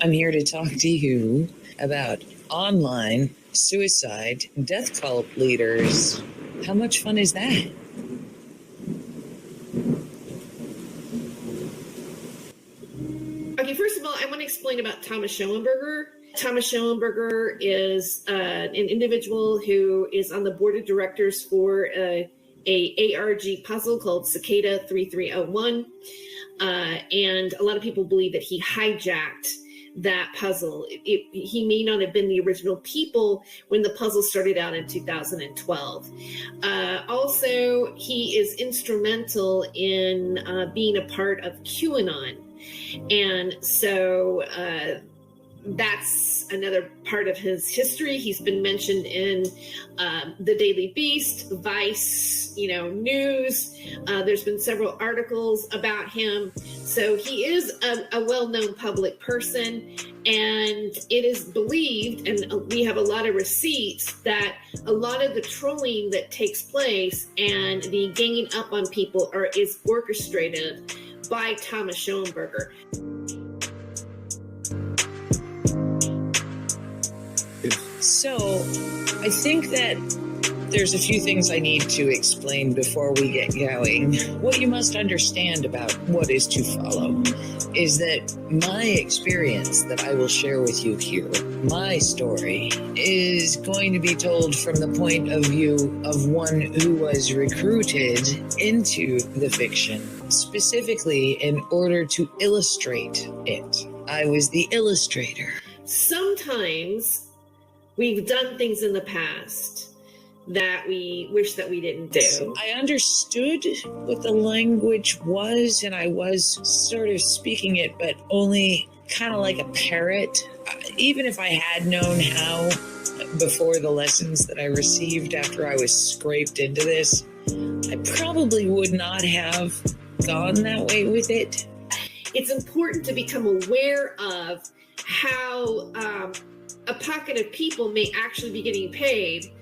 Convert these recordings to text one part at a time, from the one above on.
I'm here to talk to you about online suicide death cult leaders. How much fun is that? Okay, first of all, I want to explain about Thomas Schoenberger. Thomas Schoenberger is an individual who is on the board of directors for a ARG puzzle called Cicada 3301. And a lot of people believe that he hijacked that puzzle. He may not have been the original people when the puzzle started out in 2012. Also, he is instrumental in being a part of QAnon. And so that's another part of his history. He's been mentioned in the Daily Beast, Vice, news. There's been several articles about him. So he is a well-known public person, and it is believed, and we have a lot of receipts, that a lot of the trolling that takes place and the ganging up on people is orchestrated by Thomas Schoenberger. So, I think that there's a few things I need to explain before we get going. What you must understand about what is to follow is that my experience that I will share with you here, my story, is going to be told from the point of view of one who was recruited into the fiction, specifically in order to illustrate it. I was the illustrator. Sometimes we've done things in the past that we wish that we didn't do. I understood what the language was, and I was sort of speaking it, but only kind of like a parrot. Even if I had known how before the lessons that I received after I was scraped into this, I probably would not have gone that way with it. It's important to become aware of how a pocket of people may actually be getting paid,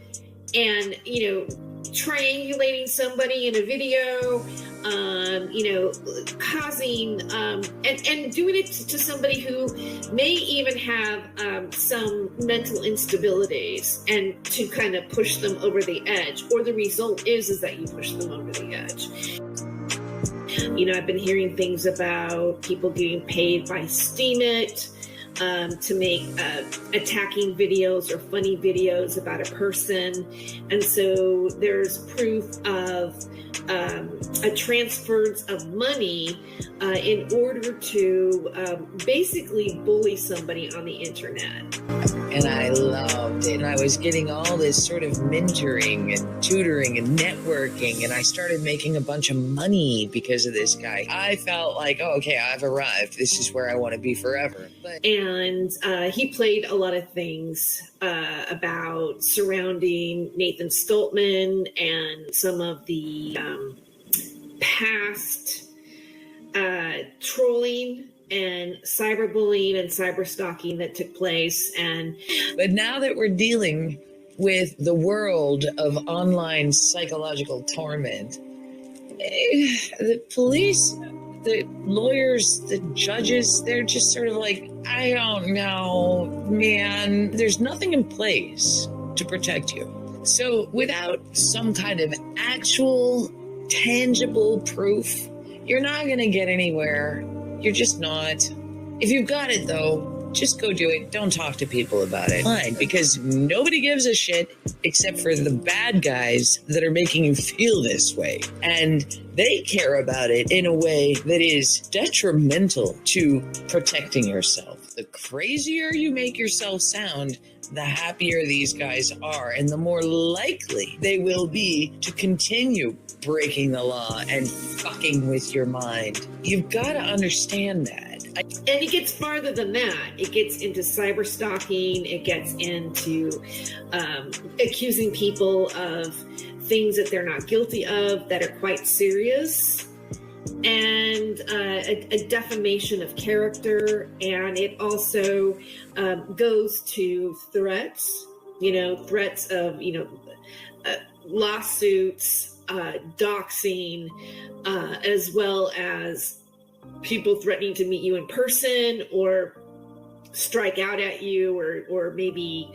and triangulating somebody in a video, causing and doing it to somebody who may even have some mental instabilities, and to kind of push them over the edge, or the result is that you push them over the edge. I've been hearing things about people getting paid by Steemit to make attacking videos or funny videos about a person. And so there's proof of a transference of money in order to basically bully somebody on the internet. And I loved it. And I was getting all this sort of mentoring and tutoring and networking. And I started making a bunch of money because of this guy. I felt like, oh, okay, I've arrived. This is where I want to be forever. And he played a lot of things about surrounding Nathan Stoltman and some of the past trolling and cyberbullying and cyberstalking that took place. But now that we're dealing with the world of online psychological torment, the police, the lawyers, the judges, they're just sort of like, I don't know, man. There's nothing in place to protect you. So without some kind of actual, tangible proof, you're not going to get anywhere. You're just not. If you've got it, though, just go do it. Don't talk to people about it. Fine, because nobody gives a shit except for the bad guys that are making you feel this way. And they care about it in a way that is detrimental to protecting yourself. The crazier you make yourself sound, the happier these guys are, and the more likely they will be to continue breaking the law and fucking with your mind. You've got to understand that. And it gets farther than that. It gets into cyber stalking. It gets into accusing people of things that they're not guilty of that are quite serious, and a defamation of character. And it also goes to threats, threats of, lawsuits, doxing, as well as people threatening to meet you in person, or strike out at you or maybe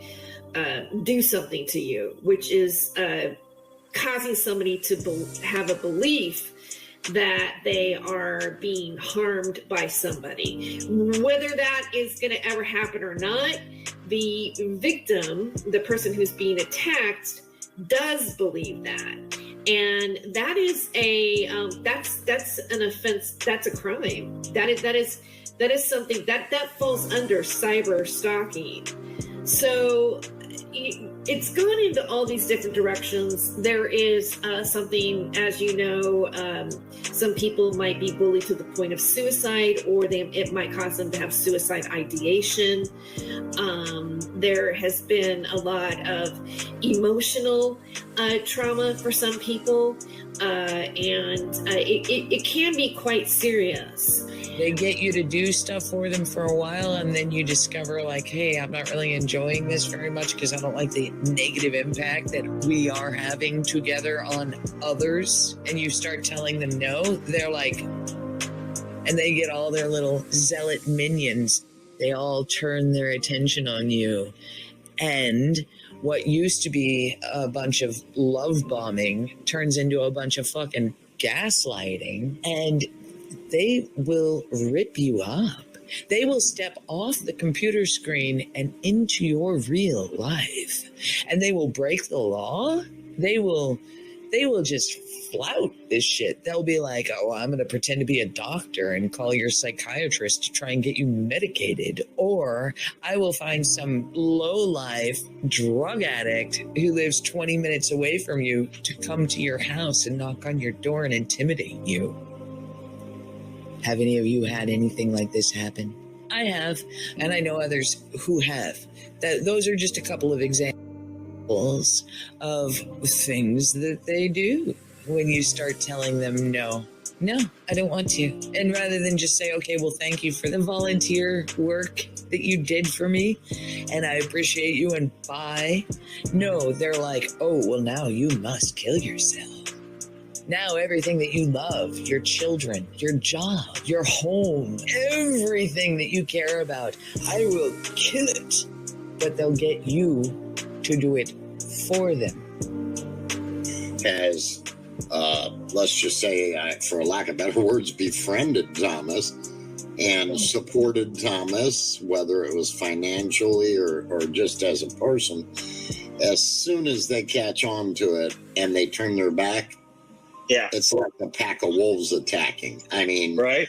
do something to you, which is causing somebody to have a belief that they are being harmed by somebody. Whether that is going to ever happen or not, the victim, the person who's being attacked, does believe that. And that is that's an offense. That's a crime. That is something that falls under cyber stalking. So it's gone into all these different directions. There is something, as you know, some people might be bullied to the point of suicide, or it might cause them to have suicide ideation. There has been a lot of emotional trauma for some people, and it can be quite serious. They get you to do stuff for them for a while, and then you discover, like, hey, I'm not really enjoying this very much because I don't like the negative impact that we are having together on others. And you start telling them no, they're like, and they get all their little zealot minions. They all turn their attention on you. And what used to be a bunch of love bombing turns into a bunch of fucking gaslighting, and they will rip you up. They will step off the computer screen and into your real life, and they will break the law. They will just flout this shit. They'll be like, oh, I'm going to pretend to be a doctor and call your psychiatrist to try and get you medicated. Or I will find some low-life drug addict who lives 20 minutes away from you to come to your house and knock on your door and intimidate you. Have any of you had anything like this happen? I have, and I know others who have. Those are just a couple of examples of things that they do when you start telling them no, I don't want to. And rather than just say, okay, well, thank you for the volunteer work that you did for me, and I appreciate you, and bye. No, they're like, oh, well, now you must kill yourself. Now everything that you love, your children, your job, your home, everything that you care about, I will kill it. But they'll get you to do it for them. As, let's just say, for lack of better words, befriended Thomas and supported Thomas, whether it was financially or just as a person, as soon as they catch on to it and they turn their back, yeah, it's like a pack of wolves attacking. I mean, right?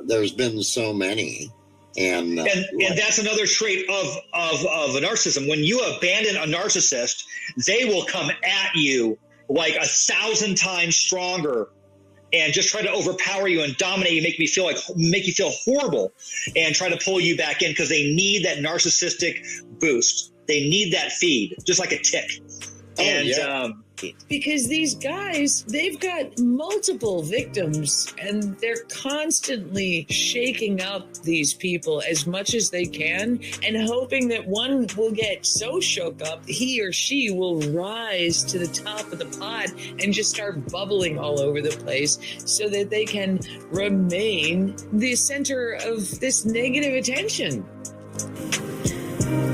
There's been so many, and that's another trait of a narcissism. When you abandon a narcissist, they will come at you like 1,000 times stronger, and just try to overpower you and dominate you, make you feel horrible, and try to pull you back in because they need that narcissistic boost. They need that feed, just like a tick. Because these guys, they've got multiple victims, and they're constantly shaking up these people as much as they can and hoping that one will get so shook up, he or she will rise to the top of the pod and just start bubbling all over the place so that they can remain the center of this negative attention.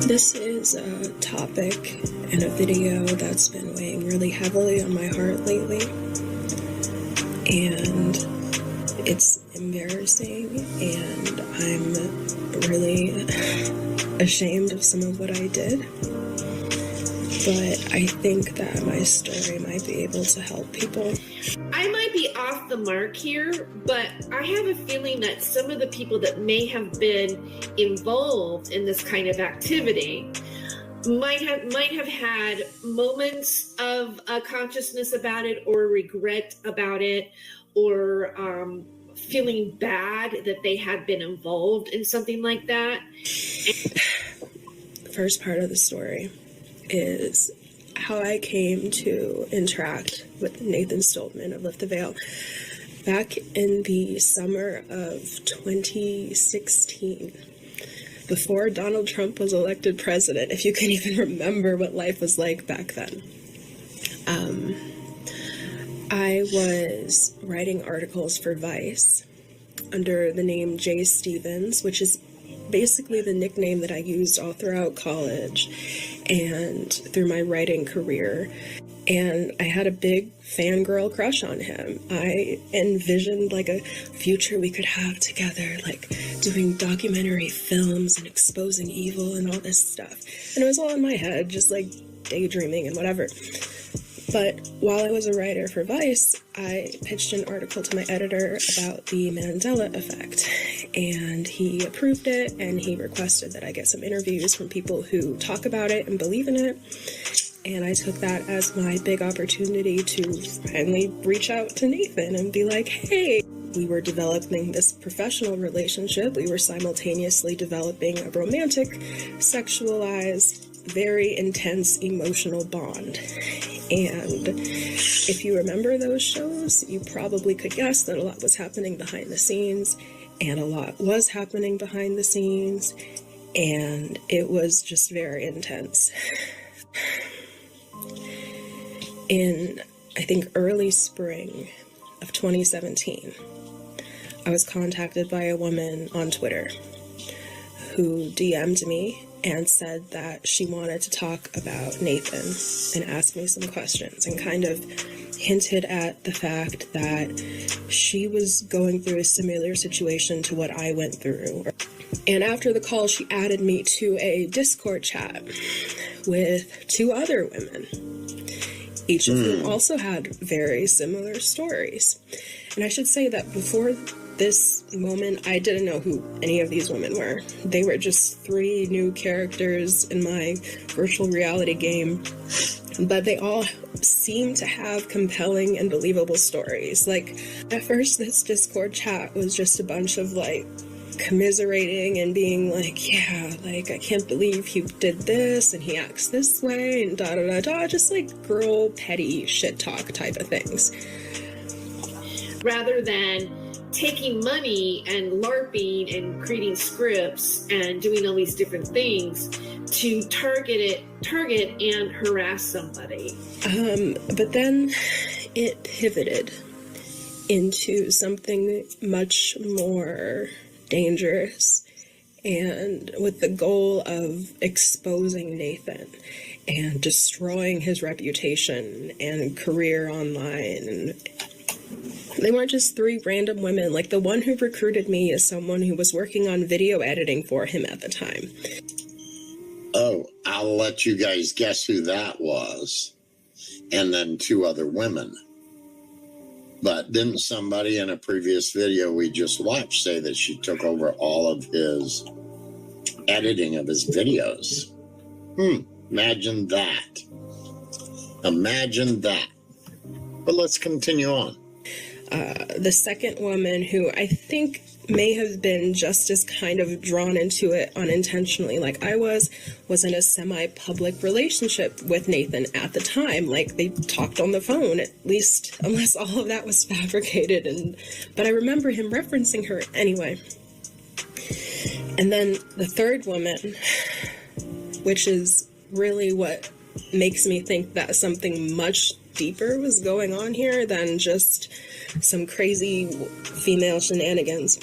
This is a topic and a video that's been weighing really heavily on my heart lately, and it's embarrassing, and I'm really ashamed of some of what I did, but I think that my story might be able to help people. I might be off the mark here, but I have a feeling that some of the people that may have been involved in this kind of activity might have had moments of consciousness about it, or regret about it, or feeling bad that they had been involved in something like that. The first part of the story is how I came to interact with Nathan Stoltman of Lift the Veil back in the summer of 2016, before Donald Trump was elected president, if you can even remember what life was like back then. I was writing articles for Vice under the name Jay Stevens, which is basically the nickname that I used all throughout college and through my writing career. And I had a big fangirl crush on him. I envisioned like a future we could have together, like doing documentary films and exposing evil and all this stuff. And it was all in my head, just like daydreaming and whatever. But while I was a writer for Vice, I pitched an article to my editor about the Mandela effect. And he approved it, and he requested that I get some interviews from people who talk about it and believe in it. And I took that as my big opportunity to finally reach out to Nathan and be like, hey, we were developing this professional relationship. We were simultaneously developing a romantic, sexualized, very intense emotional bond. And if you remember those shows, you probably could guess that a lot was happening behind the scenes, and a lot was happening behind the scenes, and it was just very intense. In, I think, early spring of 2017, I was contacted by a woman on Twitter who DM'd me and said that she wanted to talk about Nathan and ask me some questions, and kind of hinted at the fact that she was going through a similar situation to what I went through. And after the call, she added me to a Discord chat with 2 other women, each of whom also had very similar stories. And I should say that before this moment, I didn't know who any of these women were. They were just 3 new characters in my virtual reality game, but they all seemed to have compelling and believable stories. Like, at first, this Discord chat was just a bunch of, like, commiserating and being like, yeah, like, I can't believe he did this and he acts this way and da-da-da-da, just like girl petty shit talk type of things. Rather than taking money and LARPing and creating scripts and doing all these different things to target and harass somebody. But then it pivoted into something much more dangerous, and with the goal of exposing Nathan and destroying his reputation and career online. And they weren't just 3 random women. Like, the one who recruited me is someone who was working on video editing for him at the time. Oh, I'll let you guys guess who that was. And then 2 other women. But didn't somebody in a previous video we just watched say that she took over all of his editing of his videos? Imagine that. Imagine that. But let's continue on. The second woman, who I think may have been just as kind of drawn into it unintentionally like I was in a semi-public relationship with Nathan at the time. Like, they talked on the phone, at least, unless all of that was fabricated. But I remember him referencing her anyway. And then the third woman, which is really what makes me think that something much deeper was going on here than just some crazy female shenanigans,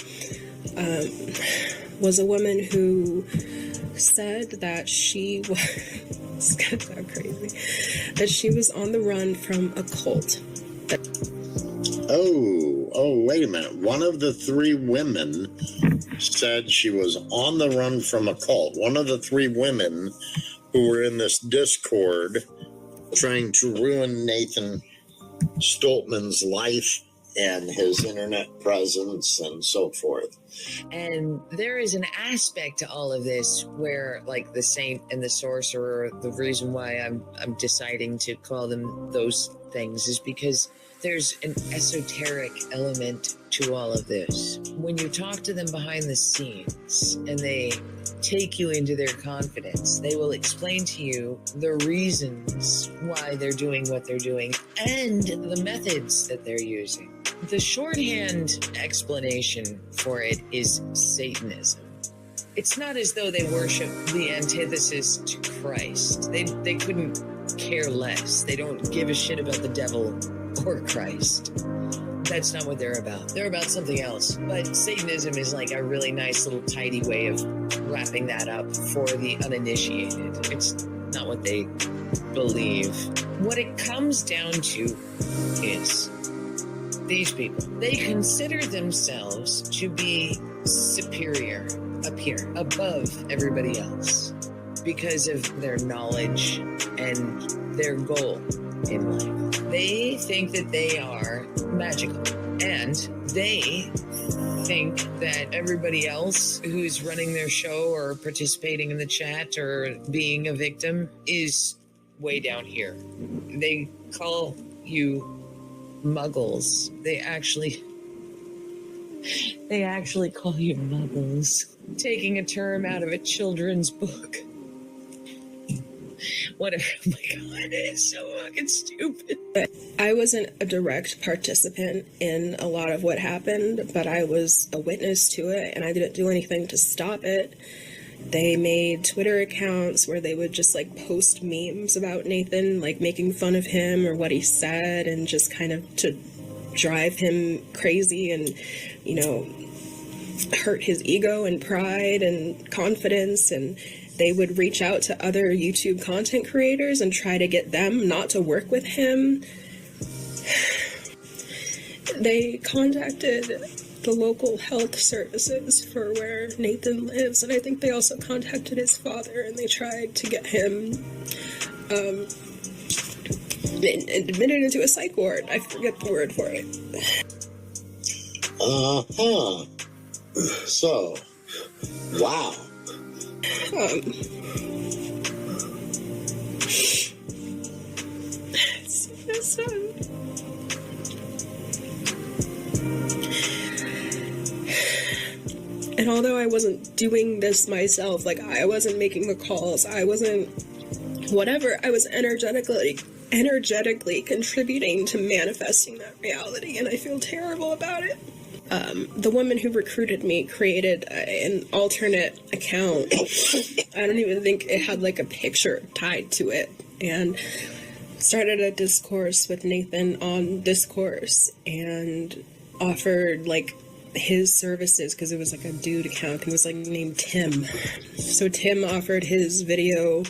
was a woman who said that she was it's gonna sound crazy, that she was on the run from a cult. Oh, wait a minute. One of the 3 women said she was on the run from a cult. One of the 3 women who were in this Discord trying to ruin Nathan Stoltman's life and his internet presence and so forth. And there is an aspect to all of this where, like, the saint and the sorcerer, the reason why I'm deciding to call them those things is because there's an esoteric element to all of this. When you talk to them behind the scenes and they take you into their confidence, they will explain to you the reasons why they're doing what they're doing and the methods that they're using. The shorthand explanation for it is Satanism. It's not as though they worship the antithesis to Christ. They couldn't care less. They don't give a shit about the devil or Christ. That's not what they're about. They're about something else. But Satanism is like a really nice little tidy way of wrapping that up for the uninitiated. It's not what they believe. What it comes down to is these people. They consider themselves to be superior up here, above everybody else, because of their knowledge and their goal in life. They think that they are magical, and they think that everybody else who's running their show or participating in the chat or being a victim is way down here. They call you muggles. They actually call you muggles. Taking a term out of a children's book. Whatever. Oh my God, it's so fucking stupid. I wasn't a direct participant in a lot of what happened, but I was a witness to it, and I didn't do anything to stop it. They made Twitter accounts where they would just like post memes about Nathan, like making fun of him or what he said, and just kind of to drive him crazy and, you know, hurt his ego and pride and confidence. And they would reach out to other YouTube content creators and try to get them not to work with him. They contacted the local health services for where Nathan lives, and I think they also contacted his father, and they tried to get him admitted into a psych ward. I forget the word for it. Uh-huh. So, wow. It's so sad. And although I wasn't doing this myself, like I wasn't making the calls, I wasn't whatever, I was energetically contributing to manifesting that reality, and I feel terrible about it. The woman who recruited me created an alternate account. I don't even think it had like a picture tied to it, and started a discourse with Nathan on Discourse and offered like his services, because it was like a dude account. He was like named Tim. So Tim offered his video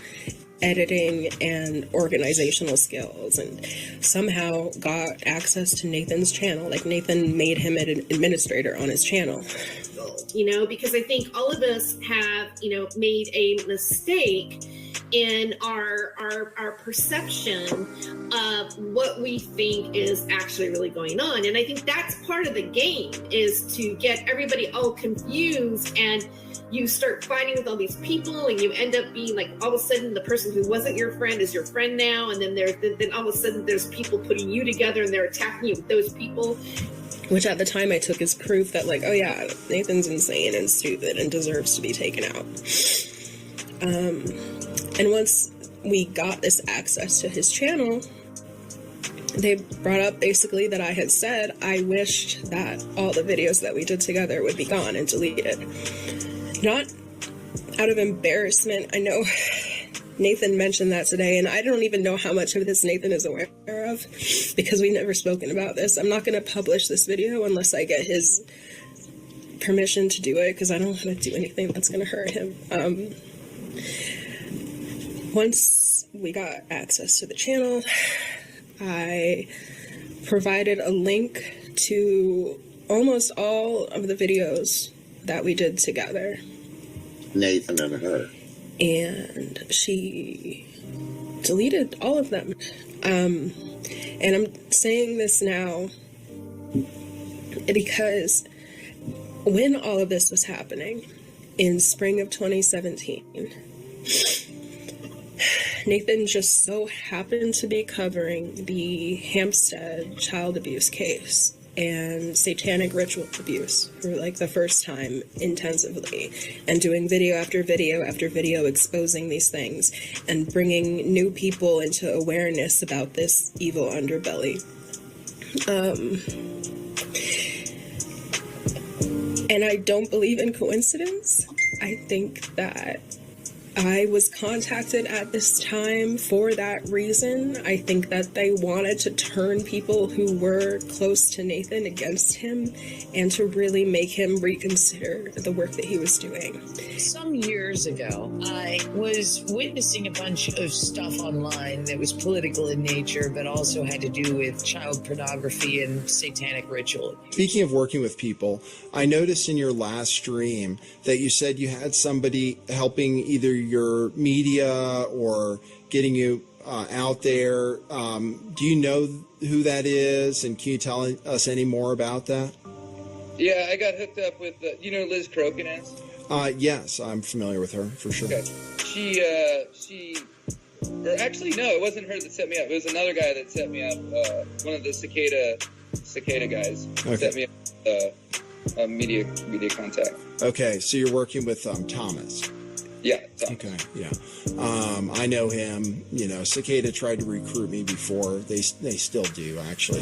editing and organizational skills, and somehow got access to Nathan's channel. Like Nathan made him an administrator on his channel. You know, because I think all of us have, you know, made a mistake in our perception of what we think is actually really going on. And I think that's part of the game, is to get everybody all confused, and you start fighting with all these people, and you end up being like, all of a sudden the person who wasn't your friend is your friend now, and then all of a sudden there's people putting you together and they're attacking you with those people. Which at the time I took as proof that like, oh yeah, Nathan's insane and stupid and deserves to be taken out. And once we got this access to his channel, they brought up basically that I had said I wished that all the videos that we did together would be gone and deleted. Not out of embarrassment. I know Nathan mentioned that today, and I don't even know how much of this Nathan is aware of, because we've never spoken about this. I'm not going to publish this video unless I get his permission to do it, because I don't want to do anything that's going to hurt him. Once we got access to the channel, I provided a link to almost all of the videos that we did together. Nathan and her. And she deleted all of them. And I'm saying this now because when all of this was happening in spring of 2017, Nathan just so happened to be covering the Hampstead child abuse case and satanic ritual abuse for like the first time intensively, and doing video after video after video exposing these things and bringing new people into awareness about this evil underbelly. And I don't believe in coincidence. I think that I was contacted at this time for that reason. I think that they wanted to turn people who were close to Nathan against him and to really make him reconsider the work that he was doing. Some years ago, I was witnessing a bunch of stuff online that was political in nature, but also had to do with child pornography and satanic ritual. Speaking of working with people, I noticed in your last stream that you said you had somebody helping either your media or getting you out there. Do you know who that is? And can you tell us any more about that? Yeah, I got hooked up with, you know who Liz Crokin is? Yes, I'm familiar with her, for sure. Okay. Or actually, no, it wasn't her that set me up. It was another guy that set me up. One of the cicada guys set me up media contact. Okay, so you're working with Thomas. Yeah. Okay, yeah. I know him. You know, Cicada tried to recruit me before. They still do, actually.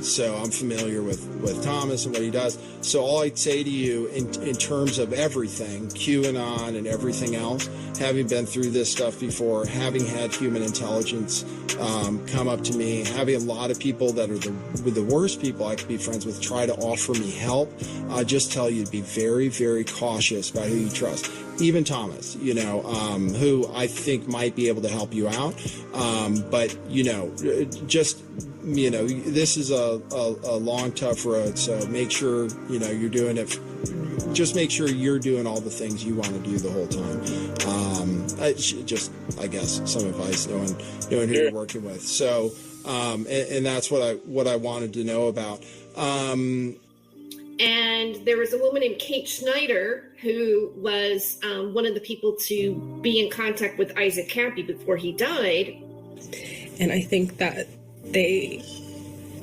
So I'm familiar with Thomas and what he does. So all I'd say to you in terms of everything, QAnon and everything else, having been through this stuff before, having had human intelligence come up to me, having a lot of people that are the worst people I could be friends with try to offer me help, I just tell you to be very, very cautious about who you trust. Even Thomas, you know, who I think might be able to help you out. But, you know, just, you know, this is a long, tough road. So make sure, you know, you're doing it. Just make sure you're doing all the things you want to do the whole time. I guess, some advice knowing who you're working with. So, and that's what I wanted to know about. And there was a woman named Kate Schneider who was one of the people to be in contact with Isaac Campy before he died. And I think that they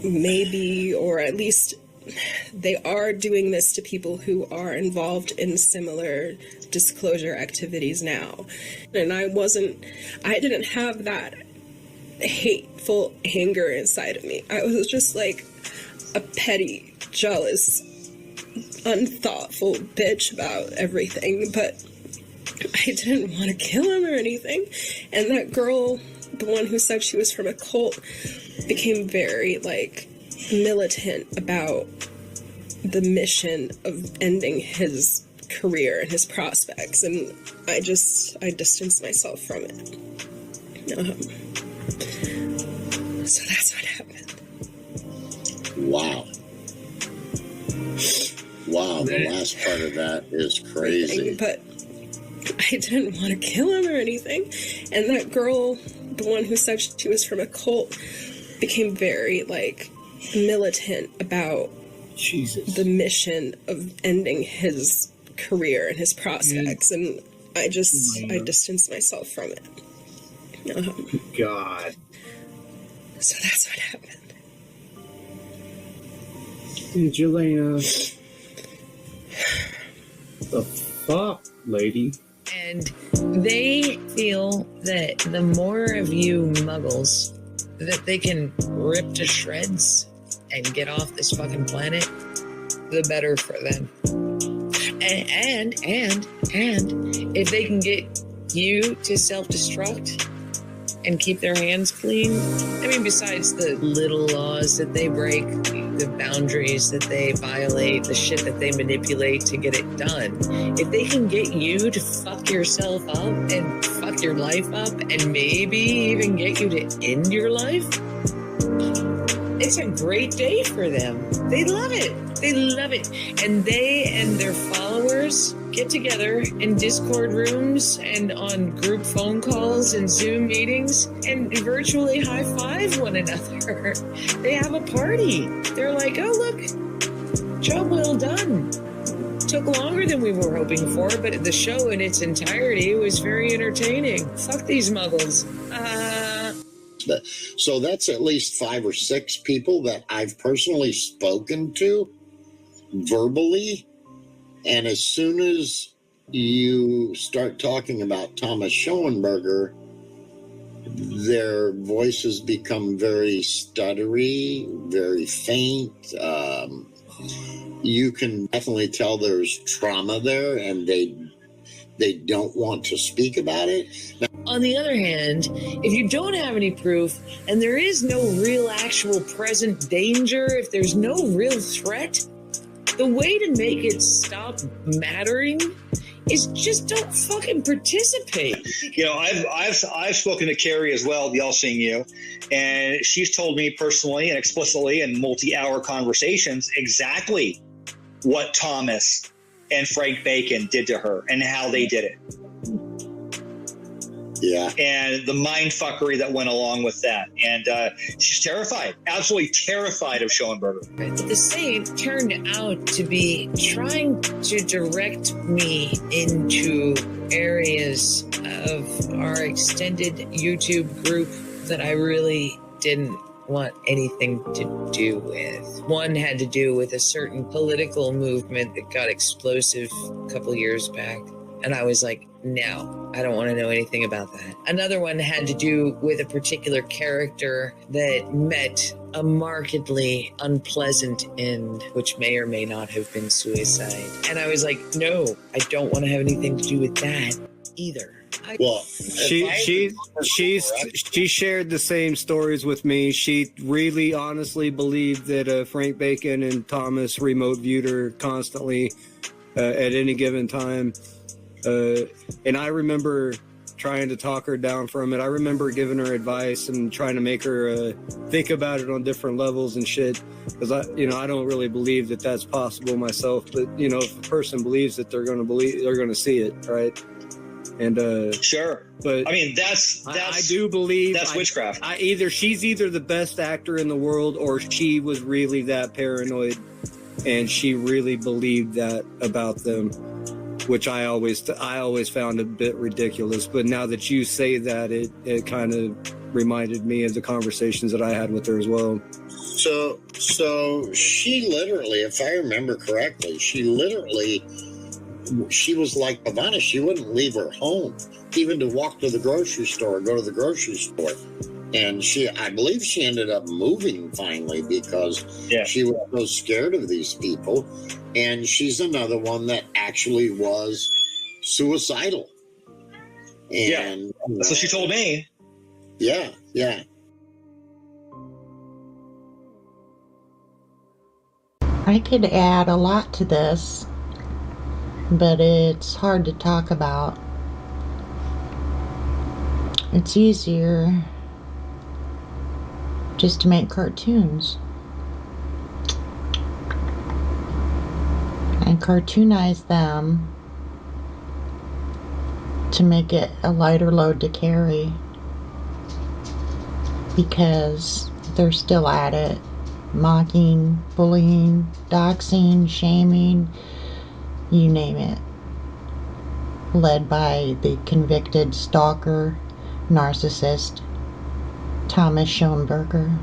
maybe, or at least they are doing this to people who are involved in similar disclosure activities now. And I didn't have that hateful anger inside of me. I was just like a petty, jealous, unthoughtful bitch about everything, but I didn't want to kill him or anything. And that girl, the one who said she was from a cult, became very like militant about the mission of ending his career and his prospects, and I distanced myself from it. So that's what happened. Wow, the last part of that is crazy. But I didn't want to kill him or anything. And that girl, the one who said she was from a cult, became very like militant about the mission of ending his career and his prospects, and I distanced myself from it. God. So that's what happened. Jelena. The fuck, lady? And they feel that the more of you muggles that they can rip to shreds and get off this fucking planet, the better for them. And if they can get you to self-destruct and keep their hands clean, I mean, besides the little laws that they break, the boundaries that they violate, the shit that they manipulate to get it done, if they can get you to fuck yourself up and fuck your life up and maybe even get you to end your life, it's a great day for them. They love it. They love it. And they and their followers get together in Discord rooms and on group phone calls and Zoom meetings and virtually high-five one another. They have a party. They're like, oh, look, job well done. Took longer than we were hoping for, but the show in its entirety was very entertaining. Fuck these muggles. So that's at least 5 or 6 people that I've personally spoken to verbally. And as soon as you start talking about Thomas Schoenberger, their voices become very stuttery, very faint. You can definitely tell there's trauma there, and they don't want to speak about it. Now, on the other hand, if you don't have any proof and there is no real actual present danger, if there's no real threat, the way to make it stop mattering is just don't fucking participate. You know, I've spoken to Carrie as well, the All Seeing You, and she's told me personally and explicitly in multi-hour conversations exactly what Thomas and Frank Bacon did to her and how they did it. yeah. And the mind fuckery that went along with that. And she's terrified, absolutely terrified of Schoenberger. But the saint turned out to be trying to direct me into areas of our extended YouTube group that I really didn't want anything to do with. One had to do with a certain political movement that got explosive a couple years back. And I was like, no, I don't want to know anything about that. Another one had to do with a particular character that met a markedly unpleasant end, which may or may not have been suicide. And I was like, no, I don't want to have anything to do with that either. Well, She shared the same stories with me. She really honestly believed that Frank Bacon and Thomas remote viewed her constantly at any given time. And I remember trying to talk her down from it. I remember giving her advice and trying to make her think about it on different levels and shit. Because I don't really believe that that's possible myself. But if a person believes it, they're going to see it, right? And sure, but I mean that's I do believe that's witchcraft. She's either the best actor in the world, or she was really that paranoid, and she really believed that about them, which I always found a bit ridiculous. But now that you say that, it kind of reminded me of the conversations that I had with her as well. So she literally, if I remember correctly, she was like Pavana. She wouldn't leave her home, even to walk to the grocery store, go to the grocery store. And I believe she ended up moving finally because she was so scared of these people. And she's another one that actually was suicidal. And that's what she told me. Yeah. I could add a lot to this, but it's hard to talk about. It's easier just to make cartoons and cartoonize them to make it a lighter load to carry, because they're still at it, mocking, bullying, doxing, shaming, you name it, led by the convicted stalker, narcissist, Thomas Schoenberger.